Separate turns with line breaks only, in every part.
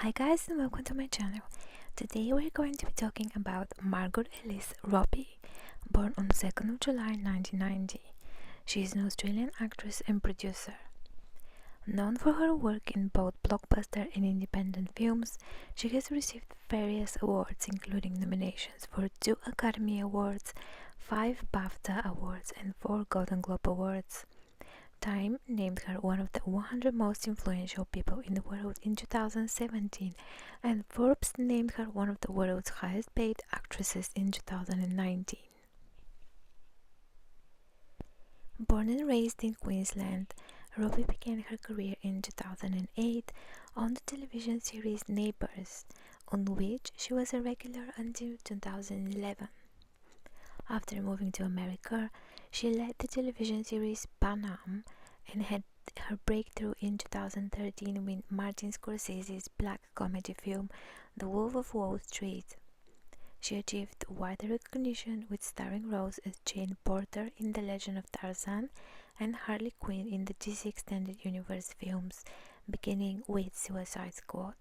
Hi guys and welcome to my channel. Today we're going to be talking about Margot Robbie, born on 2nd of July 1990. She is an Australian actress and producer. Known for her work in both blockbuster and independent films, she has received various awards including nominations for 2 Academy Awards, 5 BAFTA Awards and 4 Golden Globe Awards. Time named her one of the 100 most influential people in the world in 2017, and Forbes named her one of the world's highest paid actresses in 2019. Born and raised in Queensland, Robbie began her career in 2008 on the television series Neighbours, on which she was a regular until 2011. After moving to America, she led the television series Panam and had her breakthrough in 2013 with Martin Scorsese's black comedy film The Wolf of Wall Street. She achieved wider recognition with starring roles as Jane Porter in The Legend of Tarzan and Harley Quinn in the DC Extended Universe films, beginning with Suicide Squad.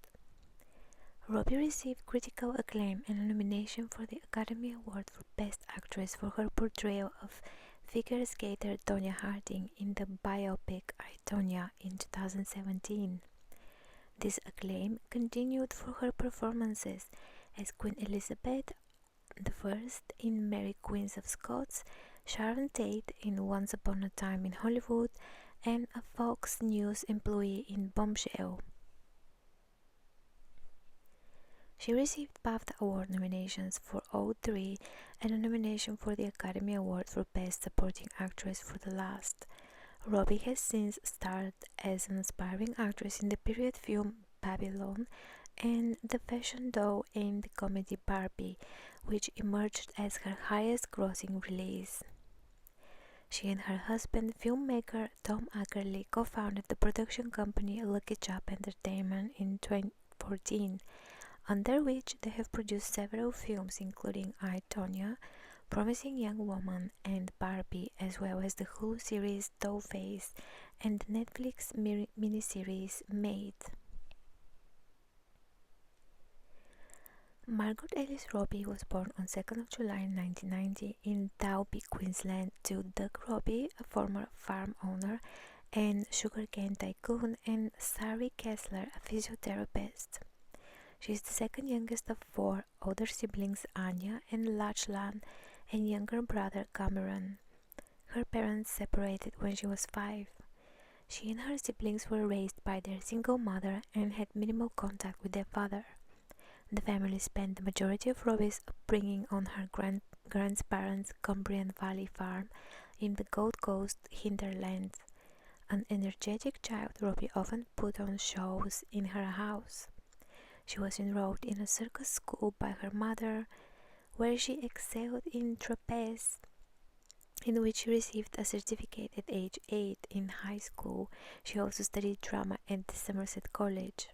Robbie received critical acclaim and a nomination for the Academy Award for Best Actress for her portrayal of figure skater Tonya Harding in the biopic I, Tonya in 2017. This acclaim continued for her performances as Queen Elizabeth I in Mary Queen of Scots, Sharon Tate in Once Upon a Time in Hollywood, and a Fox News employee in Bombshell. She received BAFTA Award nominations for all 3 and a nomination for the Academy Award for Best Supporting Actress for the last. Robbie has since starred as an aspiring actress in the period film Babylon and the fashion doll and the comedy Barbie, which emerged as her highest grossing release. She and her husband, filmmaker Tom Ackerley, co-founded the production company Lucky Chap Entertainment in 2014, under which they have produced several films including I, Tonya, Promising Young Woman and Barbie, as well as the Hulu series Dollface and the Netflix miniseries Maid. Margot Robbie was born on 2nd of July 1990 in Dalby, Queensland to Doug Robbie, a former farm owner and sugarcane tycoon, and Sari Kessler, a physiotherapist. She is the second youngest of 4 older siblings, Anya and Lachlan, and younger brother Cameron. Her parents separated when she was 5. She and her siblings were raised by their single mother and had minimal contact with their father. The family spent the majority of Robbie's upbringing on her grandparents' Cumbrian Valley farm in the Gold Coast hinterlands. An energetic child, Robbie often put on shows in her house. She was enrolled in a circus school by her mother, where she excelled in trapeze, in which she received a certificate at age 8 in high school. She also studied drama at the Somerset College.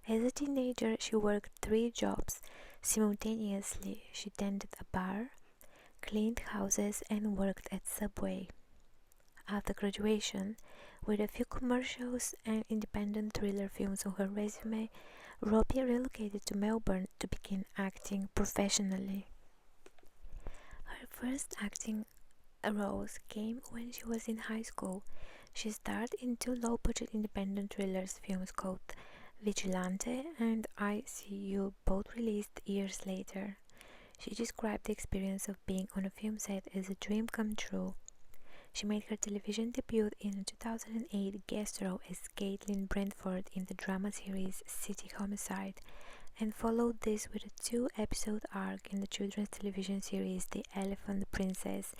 As a teenager, she worked 3 jobs simultaneously. She tended a bar, cleaned houses, and worked at Subway. After graduation, with a few commercials and independent thriller films on her resume, Robbie relocated to Melbourne to begin acting professionally. Her first acting roles came when she was in high school. She starred in 2 low-budget independent thrillers films called Vigilante and I See You, both released years later. She described the experience of being on a film set as a dream come true. She made her television debut in a 2008 guest role as Caitlin Brentford in the drama series City Homicide, and followed this with a 2-episode arc in the children's television series The Elephant Princess,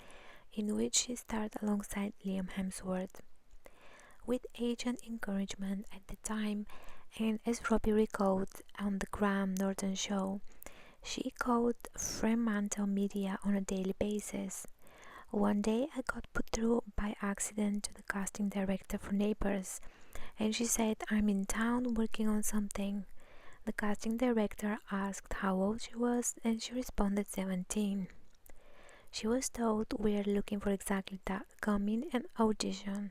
in which she starred alongside Liam Hemsworth. With agent encouragement at the time, and as Robbie recalled on the Graham Norton show, she called Fremantle Media on a daily basis. One day I got put through by accident to the casting director for Neighbours, and she said, "I'm in town working on something." The casting director asked how old she was, and she responded 17. She was told, "We are looking for exactly that. Come in and audition,"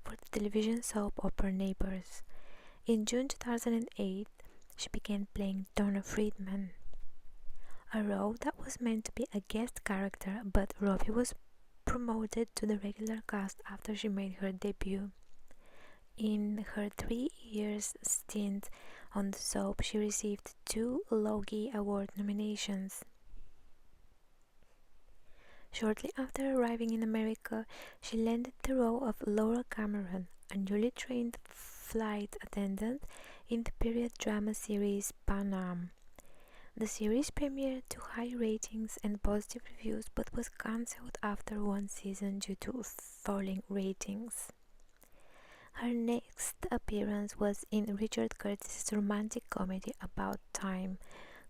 for the television soap opera Neighbours. In June 2008, she began playing Donna Friedman, a role that was meant to be a guest character, but Robbie was promoted to the regular cast after she made her debut. In her 3 year stint on the soap, she received 2 Logie Award nominations. Shortly after arriving in America, she landed the role of Laura Cameron, a newly trained flight attendant in the period drama series Pan Am. The series premiered to high ratings and positive reviews but was cancelled after one season due to falling ratings. Her next appearance was in Richard Curtis's romantic comedy About Time,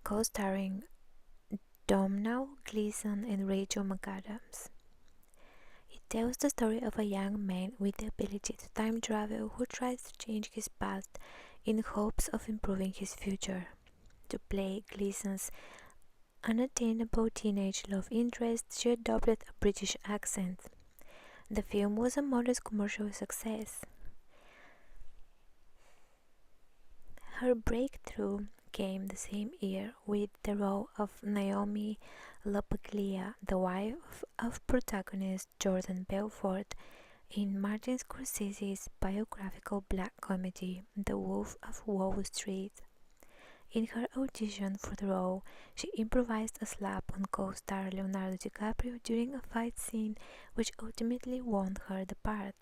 co-starring Domhnall Gleeson and Rachel McAdams. It tells the story of a young man with the ability to time travel who tries to change his past in hopes of improving his future. To play Gleeson's unattainable teenage love interest, she adopted a British accent. The film was a modest commercial success. Her breakthrough came the same year with the role of Naomi LaPaglia, the wife of protagonist Jordan Belfort, in Martin Scorsese's biographical black comedy The Wolf of Wall Street. In her audition for the role, she improvised a slap on co-star Leonardo DiCaprio during a fight scene which ultimately won her the part.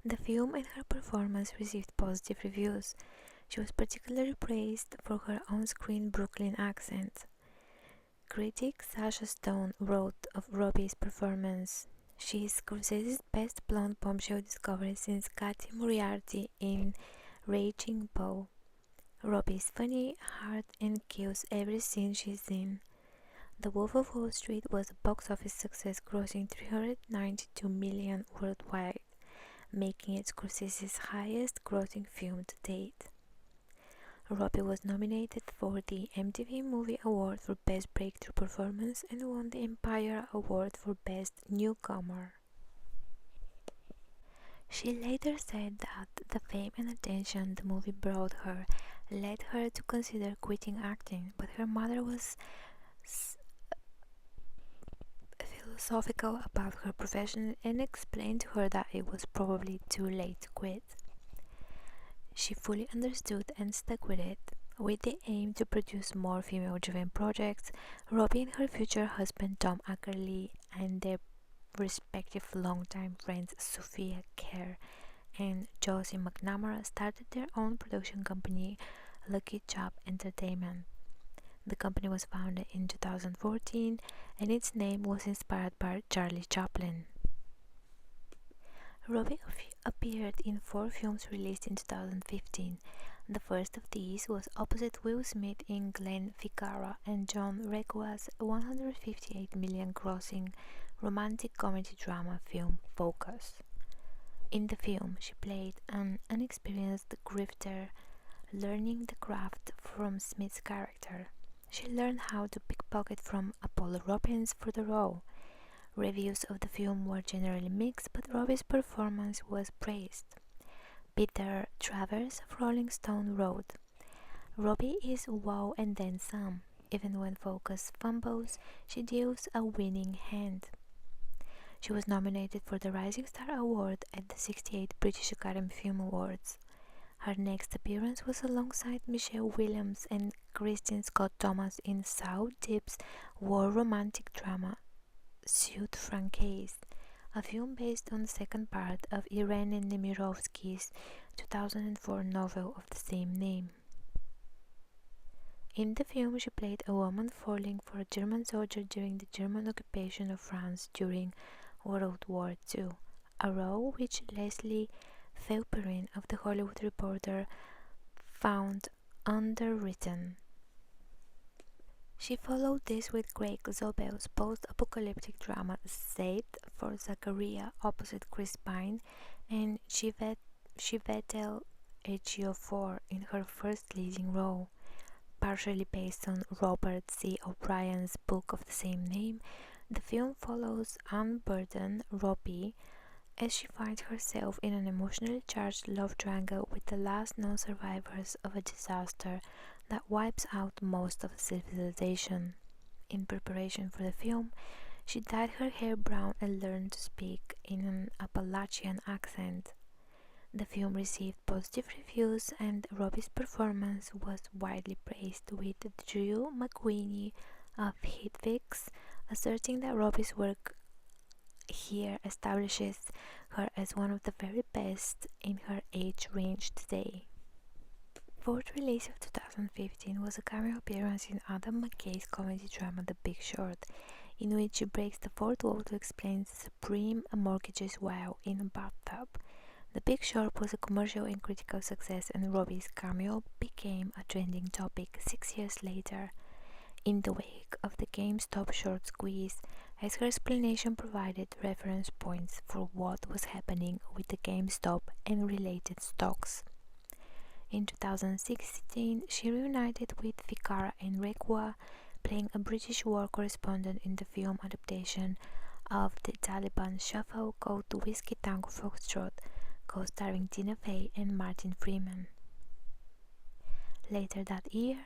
The film and her performance received positive reviews. She was particularly praised for her on-screen Brooklyn accent. Critic Sasha Stone wrote of Robbie's performance, "She is Scorsese's best blonde bombshell discovery since Katy Moriarty in Raging Bull. Robbie is funny, hard, and kills every scene she's in." The Wolf of Wall Street was a box office success, grossing $392 million worldwide, making it Scorsese's highest grossing film to date. Robbie was nominated for the MTV Movie Award for Best Breakthrough Performance and won the Empire Award for Best Newcomer. She later said that the fame and attention the movie brought her led her to consider quitting acting, but her mother was philosophical about her profession and explained to her that it was probably too late to quit. She fully understood and stuck with it. With the aim to produce more female-driven projects, Robbie and her future husband Tom Ackerley and their respective longtime friends Sophia Kerr and Josie McNamara started their own production company, Lucky Chap Entertainment. The company was founded in 2014 and its name was inspired by Charlie Chaplin. Robbie appeared in 4 films released in 2015. The first of these was opposite Will Smith in Glenn Ficarra and John Requa's $158 million grossing romantic comedy drama film Focus. In the film, she played an unexperienced grifter, learning the craft from Smith's character. She learned how to pickpocket from Apollo Robbins for the role. Reviews of the film were generally mixed, but Robbie's performance was praised. Peter Travers of Rolling Stone wrote, "Robbie is wow and then some. Even when Focus fumbles, she deals a winning hand." She was nominated for the Rising Star Award at the 68th British Academy Film Awards. Her next appearance was alongside Michelle Williams and Christine Scott Thomas in Saul Deep's war romantic drama Suit Francaise, a film based on the second part of Irene Nemirovsky's 2004 novel of the same name. In the film, she played a woman falling for a German soldier during the German occupation of France during World War II, a role which Leslie Felperin of The Hollywood Reporter found underwritten. She followed this with Craig Zobel's post-apocalyptic drama Saved for Zachariah opposite Chris Pine and Chiwetel Ejiofor in her first leading role. Partially based on Robert C. O'Brien's book of the same name, the film follows Anne Burden, Robbie, as she finds herself in an emotionally charged love triangle with the last known survivors of a disaster that wipes out most of civilization. In preparation for the film, she dyed her hair brown and learned to speak in an Appalachian accent. The film received positive reviews and Robbie's performance was widely praised, with Drew McWeeny of Hitfix asserting that Robbie's work here establishes her as one of the very best in her age range today. Fourth release of 2015 was a cameo appearance in Adam McKay's comedy drama The Big Short, in which she breaks the fourth wall to explain supreme mortgages while in a bathtub. The Big Short was a commercial and critical success, and Robbie's cameo became a trending topic 6 years later, in the wake of the GameStop short squeeze, as her explanation provided reference points for what was happening with the GameStop and related stocks. In 2016, she reunited with Fikara Enrekwa, playing a British war correspondent in the film adaptation of the Taliban shuffle called Whiskey Tango Foxtrot, co-starring Tina Fey and Martin Freeman. Later that year,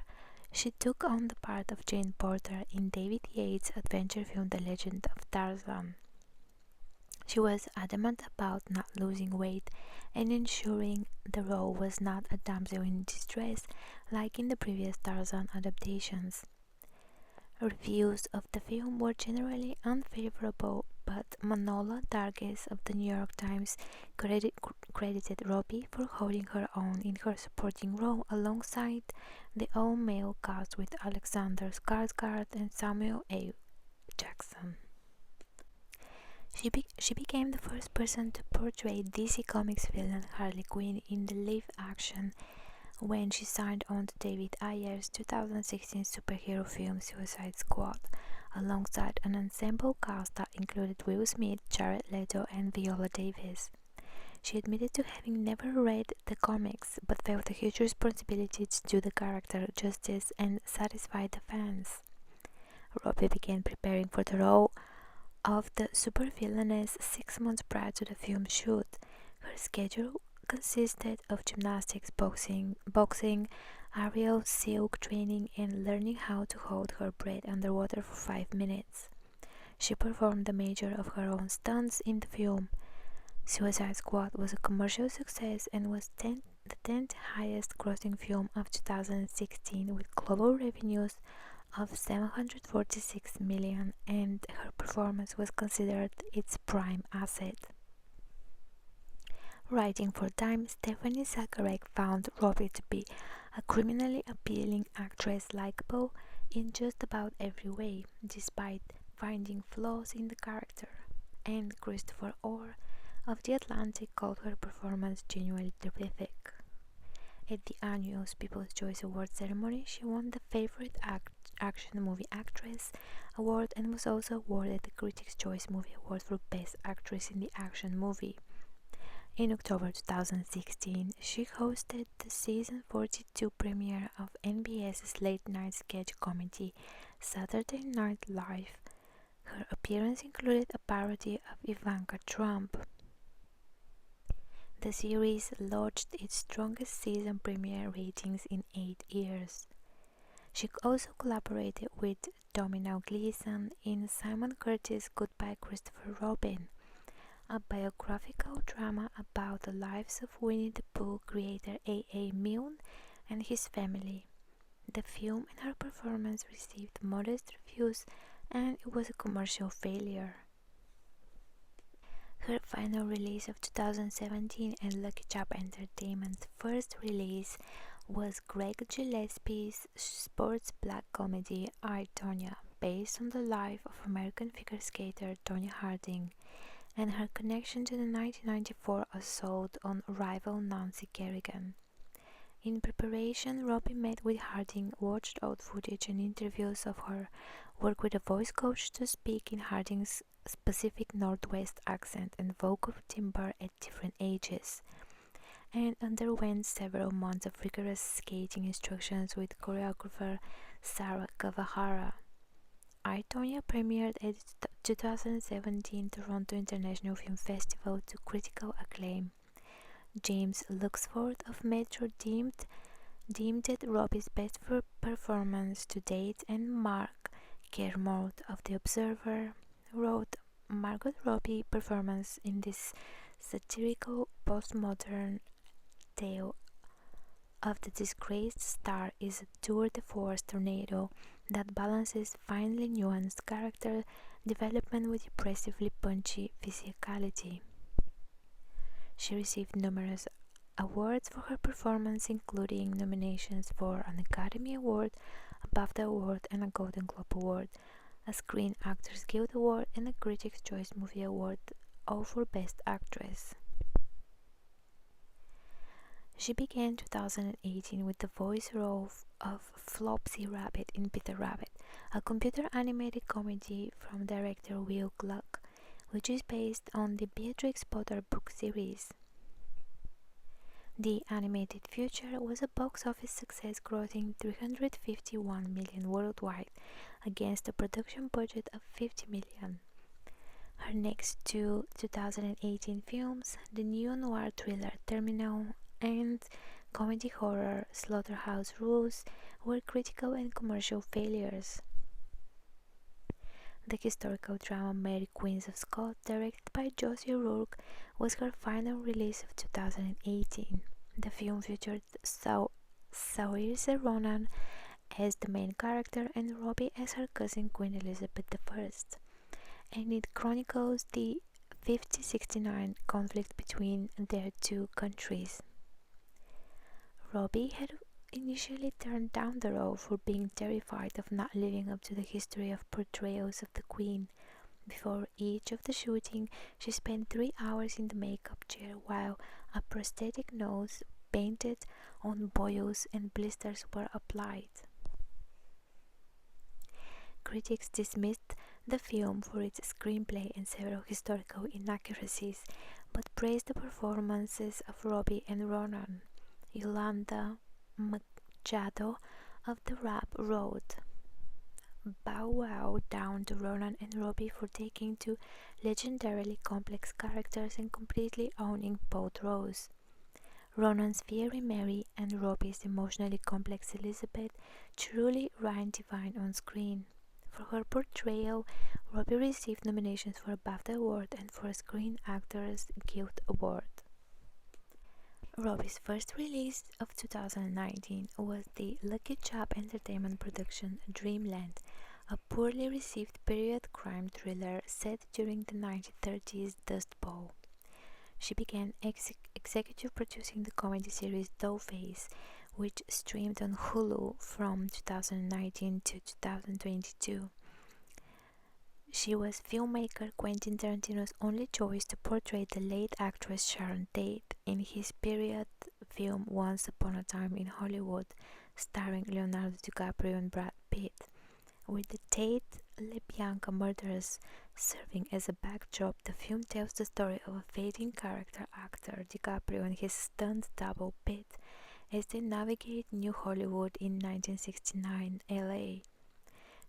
she took on the part of Jane Porter in David Yates' adventure film The Legend of Tarzan. She was adamant about not losing weight and ensuring the role was not a damsel in distress like in the previous Tarzan adaptations. Reviews of the film were generally unfavorable, but Manola Dargis of the New York Times credited Robbie for holding her own in her supporting role alongside the all-male cast with Alexander Skarsgård and Samuel A. Jackson. She became the first person to portray DC Comics villain Harley Quinn in the live action when she signed on to David Ayer's 2016 superhero film Suicide Squad, alongside an ensemble cast that included Will Smith, Jared Leto, and Viola Davis. She admitted to having never read the comics, but felt a huge responsibility to do the character justice and satisfy the fans. Robbie began preparing for the role of the supervillainess 6 months prior to the film shoot. Her schedule consisted of gymnastics, boxing, aerial silk training, and learning how to hold her breath underwater for 5 minutes. She performed the major of her own stunts in the film. Suicide Squad was a commercial success and was the 10th highest grossing film of 2016, with global revenues of $746 million, and her performance was considered its prime asset. Writing for Time, Stephanie Zacharek found Robbie to be a criminally appealing actress, likable in just about every way, despite finding flaws in the character, and Christopher Orr of The Atlantic called her performance genuinely terrific. At the annual People's Choice Award ceremony, she won the Favorite Action Movie Actress award and was also awarded the Critics' Choice Movie Award for Best Actress in the Action Movie. In October 2016, she hosted the season 42 premiere of NBS's late-night sketch comedy Saturday Night Live. Her appearance included a parody of Ivanka Trump. The series lodged its strongest season premiere ratings in 8 years. She also collaborated with Domhnall Gleeson in Simon Curtis' Goodbye Christopher Robin, a biographical drama about the lives of Winnie the Pooh creator A.A. Milne and his family. The film and her performance received modest reviews, and it was a commercial failure. Her final release of 2017 and Lucky Chap Entertainment's first release was Greg Gillespie's sports black comedy I, Tonya, based on the life of American figure skater Tonya Harding and her connection to the 1994 assault on rival Nancy Kerrigan. In preparation, Robbie met with Harding, watched old footage and interviews of her, worked with a voice coach to speak in Harding's specific Northwest accent and vocal timbre at different ages, and underwent several months of rigorous skating instructions with choreographer Sarah Kavahara. I, Tonya premiered at the 2017 Toronto International Film Festival to critical acclaim. James Luxford of Metro deemed it Robbie's best performance to date, and Mark Kermode of The Observer wrote Margot Robbie performance in this satirical postmodern tale of the disgraced star is a tour de force tornado that balances finely nuanced character development with impressively punchy physicality. She received numerous awards for her performance, including nominations for an Academy Award, a BAFTA Award, and a Golden Globe Award, a Screen Actors Guild Award, and a Critics' Choice Movie Award, all for Best Actress. She began 2018 with the voice role of Flopsy Rabbit in Peter Rabbit, a computer-animated comedy from director Will Gluck, which is based on the Beatrix Potter book series. The animated feature was a box office success, grossing $351 million worldwide against a production budget of $50 million. Her next two 2018 films, the neo-noir thriller Terminal and comedy horror Slaughterhouse Rules, were critical and commercial failures. The historical drama Mary Queens of Scots, directed by Josie O'Rourke, was her final release of 2018. The film featured Saoirse Ronan as the main character and Robbie as her cousin Queen Elizabeth I, and it chronicles the 1569 conflict between their two countries. Robbie had initially turned down the role for being terrified of not living up to the history of portrayals of the Queen. Before each of the shooting, she spent 3 hours in the makeup chair while a prosthetic nose painted on boils and blisters were applied. Critics dismissed the film for its screenplay and several historical inaccuracies, but praised the performances of Robbie and Ronan. Yolanda Machado of The Wrap wrote, "Bow wow down to Ronan and Robbie for taking two legendarily complex characters and completely owning both roles. Ronan's fiery Mary and Robbie's emotionally complex Elizabeth truly reign divine on screen." For her portrayal, Robbie received nominations for a BAFTA Award and for a Screen Actors Guild Award. Robbie's first release of 2019 was the Lucky Chap Entertainment production Dreamland, a poorly received period crime thriller set during the 1930s Dust Bowl. She began executive producing the comedy series Dollface, which streamed on Hulu from 2019 to 2022. She was filmmaker Quentin Tarantino's only choice to portray the late actress Sharon Tate in his period film Once Upon a Time in Hollywood, starring Leonardo DiCaprio and Brad Pitt. With the Tate-LeBianca murders serving as a backdrop, the film tells the story of a fading character actor, DiCaprio, and his stunt double Pitt, as they navigate New Hollywood in 1969 LA.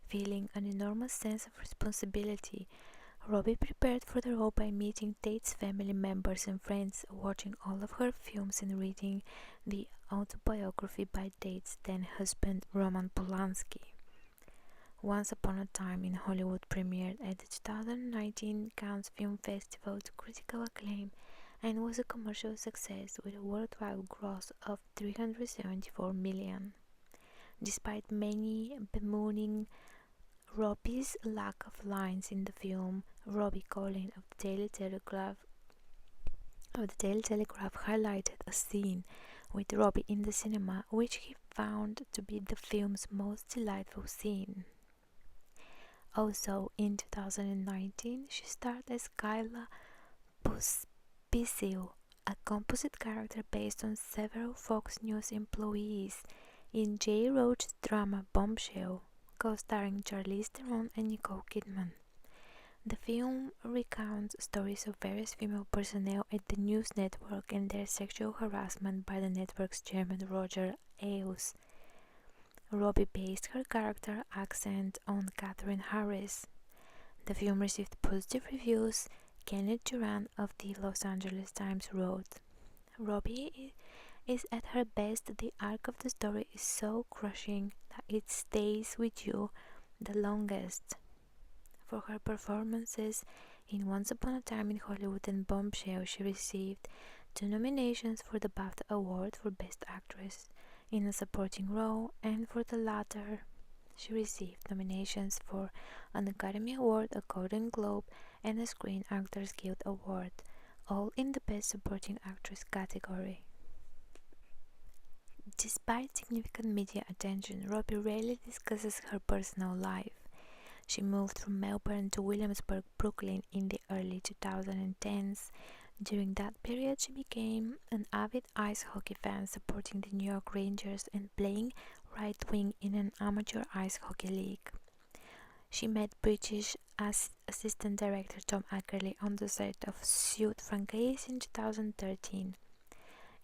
Feeling an enormous sense of responsibility, Robbie prepared for the role by meeting Tate's family members and friends, watching all of her films and reading the autobiography by Tate's then-husband Roman Polanski. Once Upon a Time in Hollywood premiered at the 2019 Cannes Film Festival to critical acclaim and was a commercial success with a worldwide gross of $374 million. Despite many bemoaning Robbie's lack of lines in the film, Robbie Collin of the Daily Telegraph highlighted a scene with Robbie in the cinema, which he found to be the film's most delightful scene. Also, in 2019, she starred as Kyla Pospisil, a composite character based on several Fox News employees, in Jay Roach's drama Bombshell, co-starring Charlize Theron and Nicole Kidman. The film recounts stories of various female personnel at the news network and their sexual harassment by the network's chairman Roger Ailes. Robbie based her character accent on Catherine Harris. The film received positive reviews. Kenneth Duran of the Los Angeles Times wrote, Robbie is at her best. The arc of the story is so crushing that it stays with you the longest. For her performances in Once Upon a Time in Hollywood and Bombshell, she received 2 nominations for the BAFTA Award for Best Actress in a Supporting Role, and for the latter, she received nominations for an Academy Award, a Golden Globe, and a Screen Actors Guild Award, all in the Best Supporting Actress category. Despite significant media attention, Robbie rarely discusses her personal life. She moved from Melbourne to Williamsburg, Brooklyn in the early 2010s. During that period, she became an avid ice hockey fan, supporting the New York Rangers and playing right wing in an amateur ice hockey league. She met British assistant director Tom Ackerley on the set of Suit Francaise in 2013.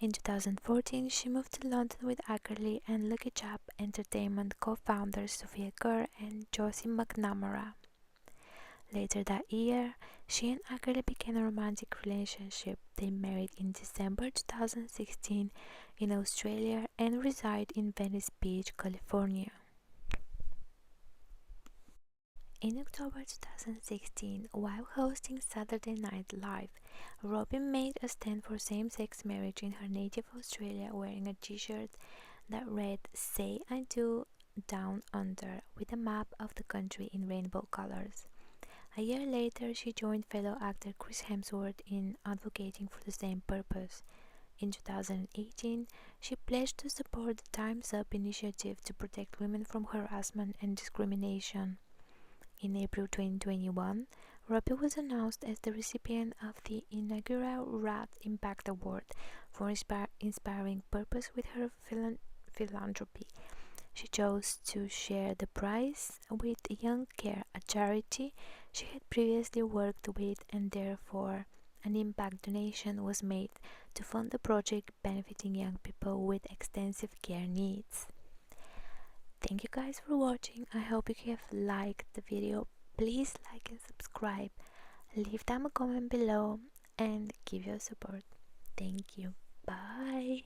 In 2014, she moved to London with Ackerley and Lucky Chap Entertainment co-founders Sophia Kerr and Josie McNamara. Later that year, she and Ackerley began a romantic relationship. They married in December 2016 in Australia and reside in Venice Beach, California. In October 2016, while hosting Saturday Night Live, Robbie made a stand for same-sex marriage in her native Australia, wearing a t-shirt that read "Say I Do Down Under" with a map of the country in rainbow colors. A year later, she joined fellow actor Chris Hemsworth in advocating for the same purpose. In 2018, she pledged to support the Time's Up initiative to protect women from harassment and discrimination. In April 2021, Robbie was announced as the recipient of the inaugural RAT Impact Award for inspiring purpose with her philanthropy. She chose to share the prize with Young Care, a charity she had previously worked with, and therefore an impact donation was made to fund the project benefiting young people with extensive care needs. Thank you guys for watching. I hope you have liked the video. Please like and subscribe. Leave down a comment below and give your support. Thank you. Bye.